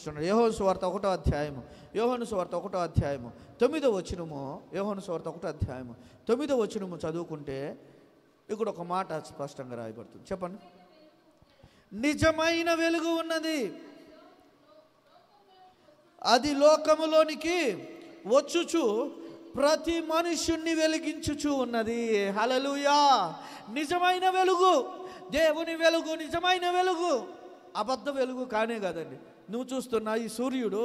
చూపిస్తున్నాడు. యోహాను సువార్త 1వ అధ్యాయము, యోహాను సువార్త 1వ అధ్యాయము 9వ వచనము, యోహాను సువార్త 1వ అధ్యాయము 9వ వచనము చదువుకుంటే ఇక్కడ ఒక మాట స్పష్టంగా రాయబడుతుంది. చెప్పండి. నిజమైన వెలుగు ఉన్నది, అది లోకములోనికి వచ్చుచు ప్రతి మనుష్యుణ్ణి వెలిగించుచు ఉన్నది. హల్లెలూయా. నిజమైన వెలుగు, దేవుని వెలుగు, నిజమైన వెలుగు, అబద్ధ వెలుగు కానే కాదండి. నువ్వు చూస్తున్న ఈ సూర్యుడు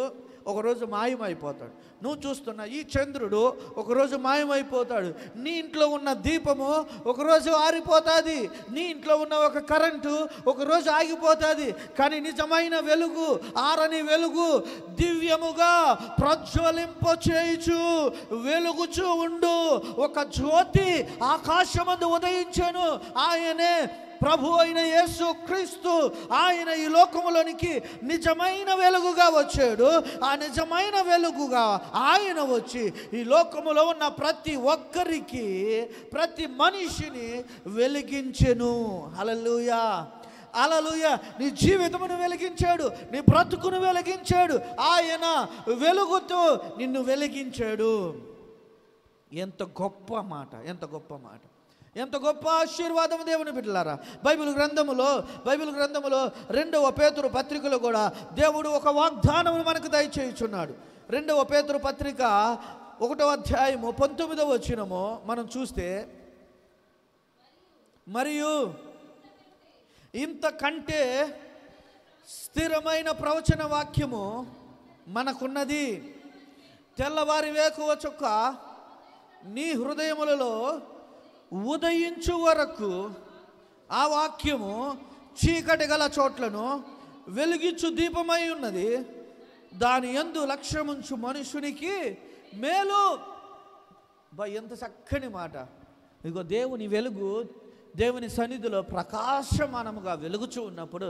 ఒకరోజు మాయమైపోతాడు, నువ్వు చూస్తున్న ఈ చంద్రుడు ఒకరోజు మాయమైపోతాడు, నీ ఇంట్లో ఉన్న దీపము ఒకరోజు ఆరిపోతుంది, నీ ఇంట్లో ఉన్న ఒక కరెంటు ఒకరోజు ఆగిపోతుంది. కానీ నిజమైన వెలుగు, ఆరని వెలుగు దివ్యముగా ప్రజ్వలింపచేయుచు వెలుగుచూ ఉండు ఒక జ్యోతి ఆకాశమందు ఉదయించెను. ఆయనే ప్రభు అయిన యేసు క్రీస్తు. ఆయన ఈ లోకములోనికి నిజమైన వెలుగుగా వచ్చాడు. ఆ నిజమైన వెలుగుగా ఆయన వచ్చి ఈ లోకములో ఉన్న ప్రతి ఒక్కరికి, ప్రతి మనిషిని వెలిగించెను. హల్లెలూయా, హల్లెలూయా. నీ జీవితమును వెలిగించాడు, నీ బ్రతుకును వెలిగించాడు. ఆయన వెలుగుతో నిన్ను వెలిగించాడు. ఎంత గొప్ప మాట, ఎంత గొప్ప మాట, ఎంత గొప్ప ఆశీర్వాదం దేవుని బిడ్డలారా. బైబిల్ గ్రంథములో 2వ పేతురు పత్రికలో కూడా దేవుడు ఒక వాగ్దానం మనకు దయచేయుచున్నాడు. 2వ పేతురు పత్రిక 1వ అధ్యాయము 19వ వచనము మనం చూస్తే, మరియు ఇంతకంటే స్థిరమైన ప్రవచన వాక్యము మనకున్నది. తెల్లవారి వేకువ చుక్క నీ హృదయములలో ఉదయించు వరకు ఆ వాక్యము చీకటి గల చోట్లను వెలిగించు దీపమై ఉన్నది. దాని యందు లక్ష్యముంచు మనుషునికి మేలు. ఎంత చక్కని మాట. ఇదిగో దేవుని వెలుగు దేవుని సన్నిధిలో ప్రకాశమానముగా వెలుగుచూ ఉన్నప్పుడు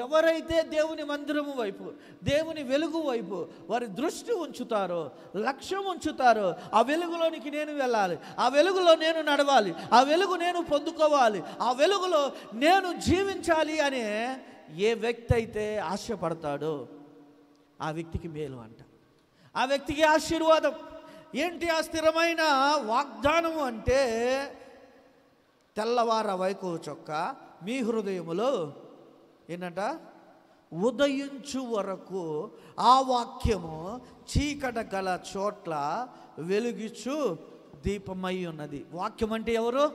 ఎవరైతే దేవుని మందిరము వైపు, దేవుని వెలుగు వైపు వారి దృష్టి ఉంచుతారో, లక్ష్యం ఉంచుతారో, ఆ వెలుగులోనికి నేను వెళ్ళాలి, ఆ వెలుగులో నేను నడవాలి, ఆ వెలుగు నేను పొందుకోవాలి, ఆ వెలుగులో నేను జీవించాలి అనే ఏ వ్యక్తి అయితే ఆశపడతాడో ఆ వ్యక్తికి మేలు అంట, ఆ వ్యక్తికి ఆశీర్వాదం. ఏంటి ఆ స్థిరమైన వాగ్దానము అంటే, తెల్లవార వైకు చొక్క మీ హృదయములో ఏంటంట ఉదయించు వరకు ఆ వాక్యము చీకట గల చోట్ల వెలుగిచ్చు దీపమై ఉన్నది. వాక్యం అంటే ఎవరు?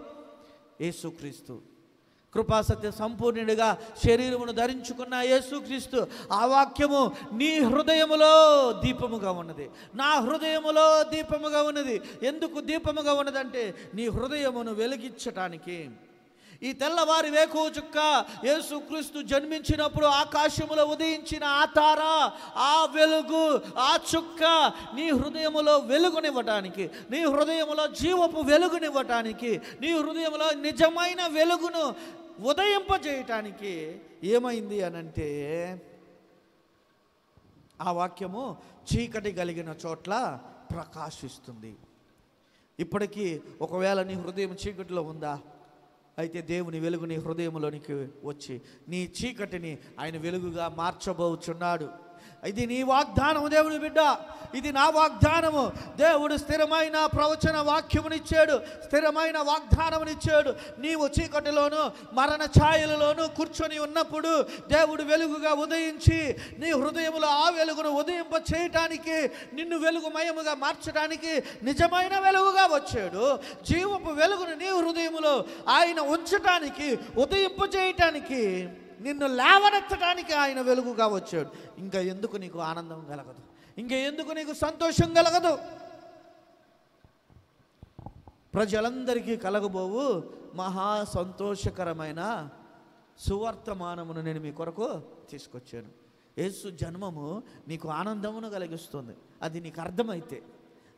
యేసుక్రీస్తు. కృపాసత్య సంపూర్ణుడిగా శరీరమును ధరించుకున్న యేసుక్రీస్తు. ఆ వాక్యము నీ హృదయములో దీపముగా ఉన్నది, నా హృదయములో దీపముగా ఉన్నది. ఎందుకు దీపముగా ఉన్నదంటే నీ హృదయమును వెలిగించటానికి. ఈ తెల్లవారి వేకువ చుక్క యేసుక్రీస్తు జన్మించినప్పుడు ఆకాశములో ఉదయించిన ఆ తార, ఆ వెలుగు, ఆ చుక్క నీ హృదయములో వెలుగునివ్వటానికి, నీ హృదయములో జీవపు వెలుగునివ్వటానికి, నీ హృదయంలో నిజమైన వెలుగును ఉదయింపజేయటానికి ఏమైంది అనంటే, ఆ వాక్యము చీకటి కలిగిన చోట్ల ప్రకాశిస్తుంది. ఇప్పటికీ ఒకవేళ నీ హృదయం చీకటిలో ఉందా? అయితే దేవుని వెలుగు నీ హృదయంలోనికి వచ్చి నీ చీకటిని ఆయన వెలుగుగా మార్చబోచున్నాడు. ఇది నీ వాగ్దానము దేవుని బిడ్డ, ఇది నా వాగ్దానము. దేవుడు స్థిరమైన ప్రవచన వాక్యమునిచ్చాడు, స్థిరమైన వాగ్దానమునిచ్చాడు. నీవు చీకటిలోను మరణ ఛాయలలోను కూర్చొని ఉన్నప్పుడు దేవుడు వెలుగుగా ఉదయించి నీ హృదయములో ఆ వెలుగును ఉదయింప చేయటానికి, నిన్ను వెలుగుమయముగా మార్చడానికి నిజమైన వెలుగుగా వచ్చాడు. జీవపు వెలుగును నీ హృదయములో ఆయన ఉంచటానికి, ఉదయింప చేయటానికి, నిన్ను లేవనెత్తడానికి ఆయన వెలుగుగా వచ్చాడు. ఇంకా ఎందుకు నీకు ఆనందం కలగదు? ఇంకా ఎందుకు నీకు సంతోషం కలగదు? ప్రజలందరికీ కలగబోవు మహా సంతోషకరమైన సువర్తమానమును నేను మీ కొరకు తీసుకొచ్చాను. యేసు జన్మము నీకు ఆనందమును కలిగిస్తుంది. అది నీకు అర్థమైతే.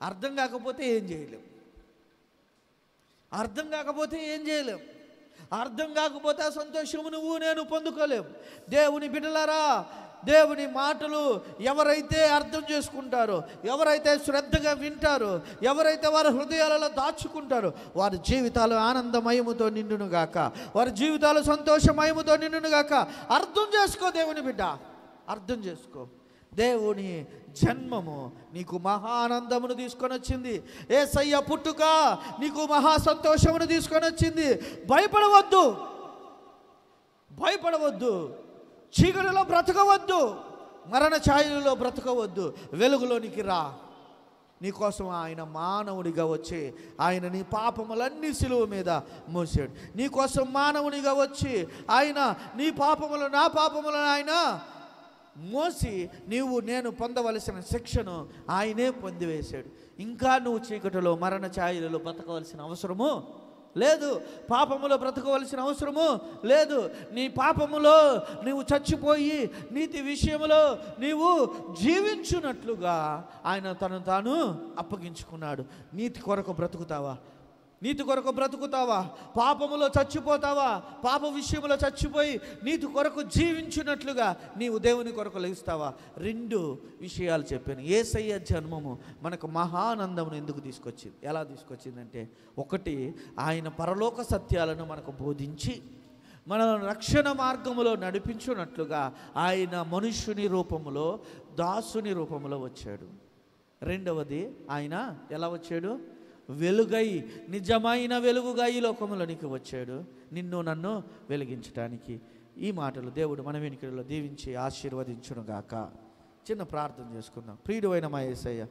అర్థం కాకపోతే ఏం చేయలేం, అర్థం కాకపోతే ఏం చేయలేం, అర్థం కాకపోతే ఆ సంతోషము నువ్వు నేను పొందుకోలేం. దేవుని బిడ్డలారా, దేవుని మాటలు ఎవరైతే అర్థం చేసుకుంటారో, ఎవరైతే శ్రద్ధగా వింటారో, ఎవరైతే వారి హృదయాలలో దాచుకుంటారో వారి జీవితాలు ఆనందమయముతో నిండునుగాక, వారి జీవితాలు సంతోషమయముతో నిండునుగాక. అర్థం చేసుకో దేవుని బిడ్డ, అర్థం చేసుకో. దేవుని జన్మము నీకు మహా ఆనందమును తీసుకొని వచ్చింది. యేసయ్య పుట్టుక నీకు మహా సంతోషమును తీసుకొని వచ్చింది. భయపడవద్దు, భయపడవద్దు, చీకటిలో బ్రతకవద్దు, మరణ ఛాయలలో బ్రతకవద్దు, వెలుగులోనికి రా. నీకోసం ఆయన మానవుడిగా వచ్చి ఆయన నీ పాపములన్నీ సిలువ మీద మోసాడు. నీకోసం మానవునిగా వచ్చి ఆయన నీ పాపములు నా పాపములను ఆయన మోసి నేను పొందవలసిన శిక్షను ఆయనే పొందివేశాడు. ఇంకా నువ్వు చీకటిలో మరణ ఛాయలలో బ్రతకవలసిన అవసరము లేదు, పాపములో బ్రతకవలసిన అవసరము లేదు. నీ పాపములో నీవు చచ్చిపోయి నీతి విషయంలో నీవు జీవించున్నట్లుగా ఆయన తను తాను అప్పగించుకున్నాడు. నీతి కొరకు బ్రతుకుతావా? నీతి కొరకు బ్రతుకుతావా? పాపములో చచ్చిపోతావా? పాప విషయంలో చచ్చిపోయి నీతి కొరకు జీవించినట్లుగా నీవు దేవుని కొరకు లేస్తావా? 2 విషయాలు చెప్పాను. యేసయ్య జన్మము మనకు మహానందమును ఎందుకు తీసుకొచ్చింది? ఎలా తీసుకొచ్చిందంటే, 1, ఆయన పరలోక సత్యాలను మనకు బోధించి మనల్ని రక్షణ మార్గములో నడిపించున్నట్లుగా ఆయన మనుష్యుని రూపములో, దాసుని రూపములో వచ్చాడు. 2వది, ఆయన ఎలా వచ్చాడు? వెలుగై, నిజమైన వెలుగుగా ఈ లోకములోనికి వచ్చాడు, నిన్ను నన్ను వెలిగించడానికి. ఈ మాటలు దేవుడు మన వెనుకలో దీవించి ఆశీర్వదించునుగాక. చిన్న ప్రార్థన చేసుకుందాం. ప్రియుడైన మా యేసయ్య,